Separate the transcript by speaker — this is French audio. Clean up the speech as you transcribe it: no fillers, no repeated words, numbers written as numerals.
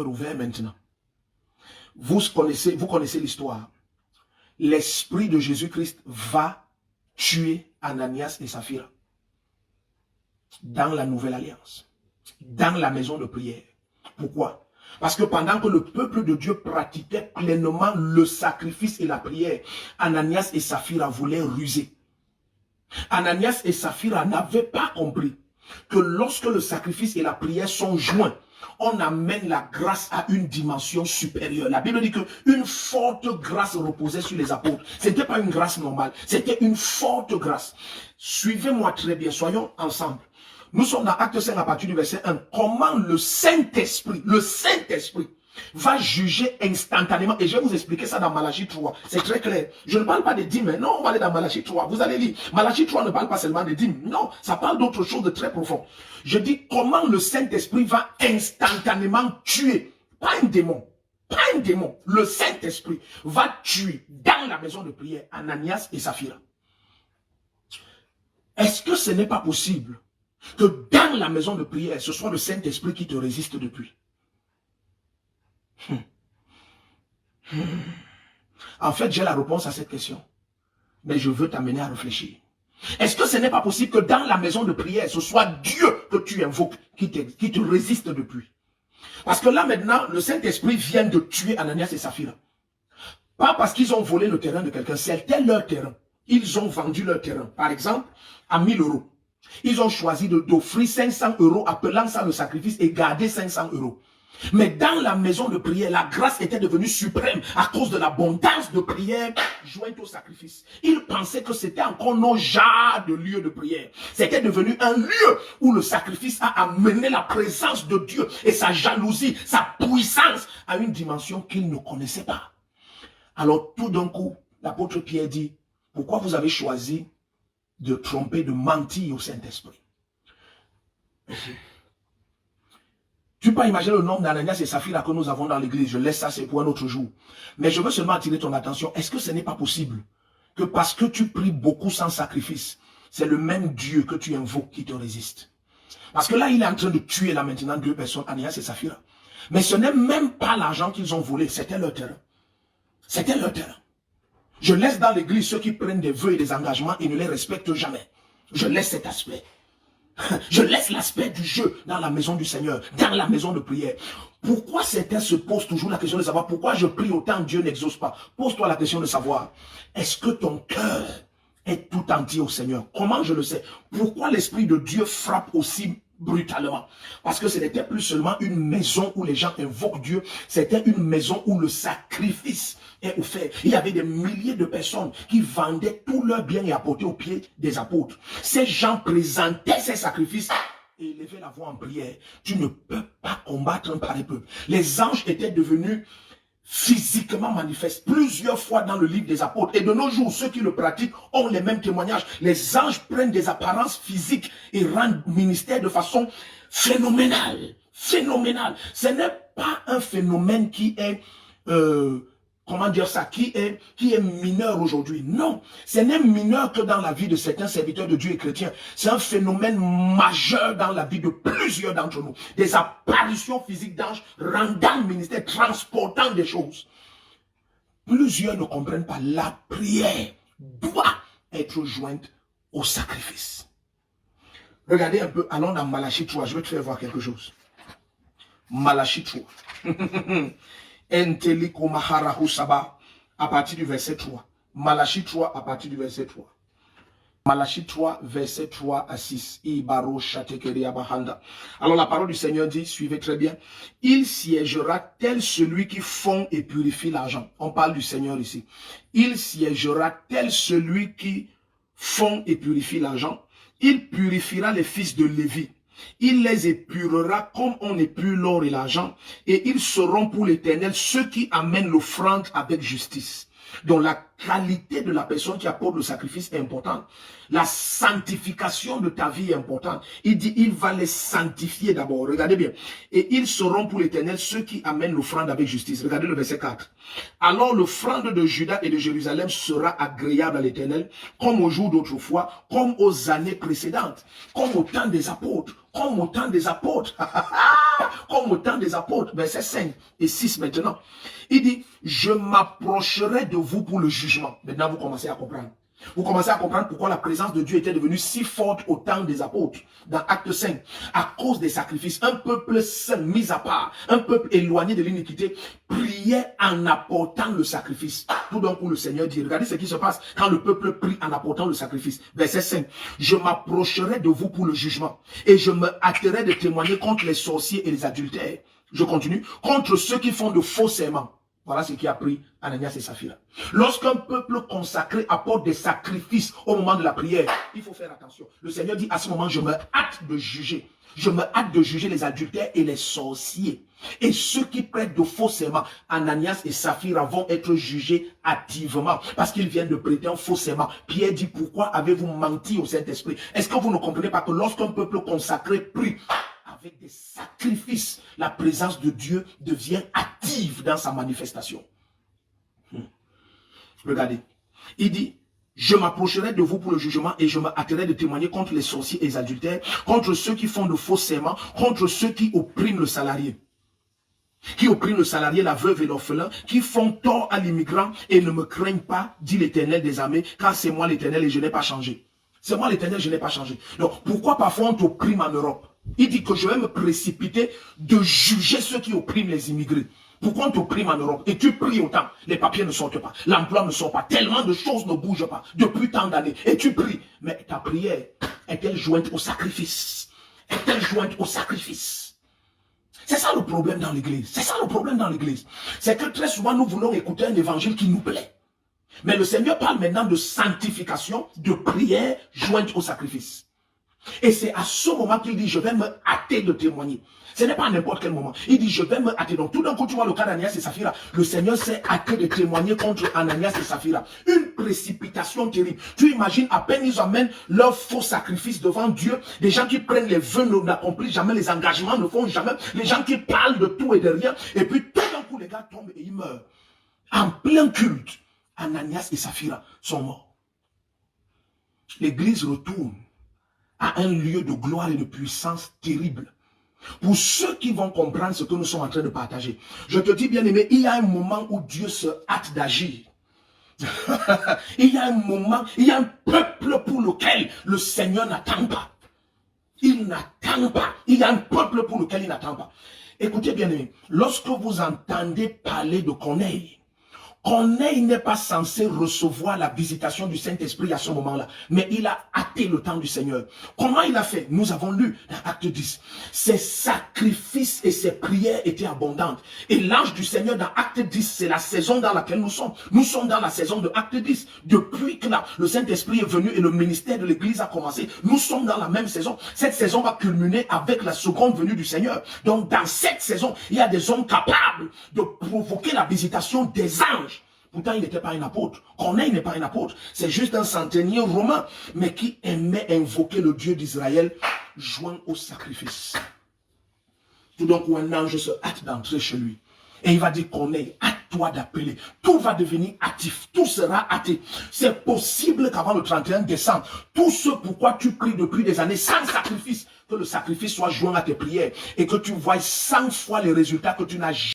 Speaker 1: ouvert maintenant. Vous connaissez l'histoire. L'esprit de Jésus-Christ va tuer Ananias et Saphira dans la nouvelle alliance, dans la maison de prière. Pourquoi? Parce que pendant que le peuple de Dieu pratiquait pleinement le sacrifice et la prière, Ananias et Saphira voulaient ruser. Ananias et Saphira n'avaient pas compris que lorsque le sacrifice et la prière sont joints, on amène la grâce à une dimension supérieure. La Bible dit qu'une forte grâce reposait sur les apôtres. Ce n'était pas une grâce normale, c'était une forte grâce. Suivez-moi très bien, soyons ensemble. Nous sommes dans Acte 5 à partir du verset 1. Comment le Saint-Esprit va juger instantanément. Et je vais vous expliquer ça dans Malachie 3. C'est très clair. Je ne parle pas des dîmes. Non, on va aller dans Malachie 3. Vous allez lire. Malachie 3 ne parle pas seulement des dîmes. Non, ça parle d'autre chose de très profond. Je dis comment le Saint-Esprit va instantanément tuer. Pas un démon. Pas un démon. Le Saint-Esprit va tuer dans la maison de prière Ananias et Saphira. Est-ce que ce n'est pas possible que dans la maison de prière, ce soit le Saint-Esprit qui te résiste depuis? En fait, j'ai la réponse à cette question. Mais je veux t'amener à réfléchir. Est-ce que ce n'est pas possible que dans la maison de prière, ce soit Dieu que tu invoques, qui te résiste depuis? Parce que là maintenant, le Saint-Esprit vient de tuer Ananias et Saphira. Pas parce qu'ils ont volé le terrain de quelqu'un, c'était leur terrain. Ils ont vendu leur terrain, par exemple, à 1000 €. Ils ont choisi d'offrir 500 € appelant ça le sacrifice et garder 500 €. Mais dans la maison de prière, la grâce était devenue suprême à cause de l'abondance de prière jointe au sacrifice. Ils pensaient que c'était encore nos genres de lieu de prière. C'était devenu un lieu où le sacrifice a amené la présence de Dieu et sa jalousie, sa puissance à une dimension qu'ils ne connaissaient pas. Alors tout d'un coup, l'apôtre Pierre dit, pourquoi vous avez choisi de tromper, de mentir au Saint-Esprit? Tu peux imaginer le nombre d'Ananias et Saphira que nous avons dans l'église. Je laisse ça, c'est pour un autre jour. Mais je veux seulement attirer ton attention. Est-ce que ce n'est pas possible que parce que tu pries beaucoup sans sacrifice, c'est le même Dieu que tu invoques qui te résiste? Parce que là, il est en train de tuer là maintenant 2 personnes, Ananias et Saphira. Mais ce n'est même pas l'argent qu'ils ont volé, c'était leur terrain. C'était leur terrain. Je laisse dans l'église ceux qui prennent des vœux et des engagements et ne les respectent jamais. Je laisse cet aspect. Je laisse l'aspect du jeu dans la maison du Seigneur, dans la maison de prière. Pourquoi certains se posent toujours la question de savoir pourquoi je prie autant, Dieu n'exauce pas? Pose-toi la question de savoir, est-ce que ton cœur est tout entier au Seigneur? Comment je le sais? Pourquoi l'Esprit de Dieu frappe aussi brutalement? Parce que ce n'était plus seulement une maison où les gens invoquent Dieu, c'était une maison où le sacrifice est offert. Il y avait des milliers de personnes qui vendaient tous leurs biens et apportaient aux pieds des apôtres. Ces gens présentaient ces sacrifices et élevaient la voix en prière. Tu ne peux pas combattre un pareil peuple. Les anges étaient devenus physiquement manifestes plusieurs fois dans le livre des apôtres. Et de nos jours, ceux qui le pratiquent ont les mêmes témoignages. Les anges prennent des apparences physiques et rendent ministère de façon phénoménale. Phénoménale. Ce n'est pas un phénomène qui est... comment dire ça, qui est mineur aujourd'hui. Non, ce n'est mineur que dans la vie de certains serviteurs de Dieu et chrétiens. C'est un phénomène majeur dans la vie de plusieurs d'entre nous. Des apparitions physiques d'anges rendant le ministère, transportant des choses. Plusieurs ne comprennent pas. La prière doit être jointe au sacrifice. Regardez un peu, allons dans Malachie 3, je vais te faire voir quelque chose. Malachie 3. À partir du verset 3. Malachie 3 à partir du verset 3. Malachie 3, verset 3 à 6. Alors la parole du Seigneur dit, suivez très bien. Il siégera tel celui qui fond et purifie l'argent. On parle du Seigneur ici. Il siégera tel celui qui fond et purifie l'argent. Il purifiera les fils de Lévi. Il les épurera comme on épure l'or et l'argent, et ils seront pour l'Éternel ceux qui amènent l'offrande avec justice. Donc la qualité de la personne qui apporte le sacrifice est importante. La sanctification de ta vie est importante. Il dit, il va les sanctifier d'abord. Regardez bien. Et ils seront pour l'Éternel ceux qui amènent l'offrande avec justice. Regardez le verset 4. Alors l'offrande de Juda et de Jérusalem sera agréable à l'Éternel, comme au jour d'autrefois, comme aux années précédentes, comme au temps des apôtres, comme au temps des apôtres. comme au temps des apôtres. Verset 5 et 6 maintenant. Il dit, je m'approcherai de vous pour le jugement. Maintenant, vous commencez à comprendre. Vous commencez à comprendre pourquoi la présence de Dieu était devenue si forte au temps des apôtres. Dans Acte 5, à cause des sacrifices, un peuple seul, mis à part, un peuple éloigné de l'iniquité, priait en apportant le sacrifice. Tout d'un coup, le Seigneur dit, regardez ce qui se passe quand le peuple prie en apportant le sacrifice. Verset 5, je m'approcherai de vous pour le jugement et je me hâterai de témoigner contre les sorciers et les adultères. Je continue, contre ceux qui font de faux serments. Voilà ce qui a pris Ananias et Saphira. Lorsqu'un peuple consacré apporte des sacrifices au moment de la prière, il faut faire attention. Le Seigneur dit, à ce moment, je me hâte de juger. Je me hâte de juger les adultères et les sorciers. Et ceux qui prêtent de faux serments, Ananias et Saphira vont être jugés hâtivement parce qu'ils viennent de prêter un faux serment. Pierre dit, pourquoi avez-vous menti au Saint-Esprit? Est-ce que vous ne comprenez pas que lorsqu'un peuple consacré prie avec des sacrifices, la présence de Dieu devient active dans sa manifestation? Regardez, il dit, je m'approcherai de vous pour le jugement et je me hâterai de témoigner contre les sorciers et les adultères, contre ceux qui font de faux serments, contre ceux qui oppriment le salarié. Qui oppriment le salarié, la veuve et l'orphelin, qui font tort à l'immigrant et ne me craignent pas, dit l'Éternel des armées, car c'est moi l'Éternel et je n'ai pas changé. C'est moi l'Éternel, je n'ai pas changé. Donc, pourquoi parfois on t'opprime en Europe? Il dit que je vais me précipiter de juger ceux qui oppriment les immigrés. Pourquoi on t'opprime en Europe? Et tu pries autant. Les papiers ne sortent pas. L'emploi ne sort pas. Tellement de choses ne bougent pas depuis tant d'années. Et tu pries. Mais ta prière est-elle jointe au sacrifice? Est-elle jointe au sacrifice? C'est ça le problème dans l'église. C'est ça le problème dans l'église. C'est que très souvent nous voulons écouter un évangile qui nous plaît. Mais le Seigneur parle maintenant de sanctification, de prière jointe au sacrifice. Et c'est à ce moment qu'il dit, je vais me hâter de témoigner. Ce n'est pas à n'importe quel moment. Il dit, je vais me hâter. Donc tout d'un coup, tu vois le cas d'Ananias et Saphira. Le Seigneur s'est hâté de témoigner contre Ananias et Saphira. Une précipitation terrible. Tu imagines, à peine ils amènent leur faux sacrifice devant Dieu. Les gens qui prennent les vœux n'accomplissent jamais, les engagements ne font jamais. Les gens qui parlent de tout et de rien. Et puis tout d'un coup, les gars tombent et ils meurent. En plein culte, Ananias et Saphira sont morts. L'église retourne à un lieu de gloire et de puissance terrible. Pour ceux qui vont comprendre ce que nous sommes en train de partager, je te dis bien aimé, il y a un moment où Dieu se hâte d'agir. Il y a un moment, il y a un peuple pour lequel le Seigneur n'attend pas. Il n'attend pas. Il y a un peuple pour lequel il n'attend pas. Écoutez bien aimé, lorsque vous entendez parler de Corneille, Corneille n'est pas censé recevoir la visitation du Saint-Esprit à ce moment-là. Mais il a hâté le temps du Seigneur. Comment il a fait? Nous avons lu dans Acte 10. Ses sacrifices et ses prières étaient abondantes. Et l'ange du Seigneur dans Acte 10, c'est la saison dans laquelle nous sommes. Nous sommes dans la saison de Acte 10. Depuis que le Saint-Esprit est venu et le ministère de l'Église a commencé, nous sommes dans la même saison. Cette saison va culminer avec la seconde venue du Seigneur. Donc dans cette saison, il y a des hommes capables de provoquer la visitation des anges. Pourtant, il n'était pas un apôtre. Corneille n'est pas un apôtre. C'est juste un centenier romain, mais qui aimait invoquer le Dieu d'Israël, joint au sacrifice. Tout d'un coup, un ange se hâte d'entrer chez lui. Et il va dire, Corneille, hâte-toi d'appeler. Tout va devenir hâtif. Tout sera hâté. C'est possible qu'avant le 31 décembre, tout ce pourquoi tu pries depuis des années sans sacrifice, que le sacrifice soit joint à tes prières et que tu voies 100 fois les résultats que tu n'as jamais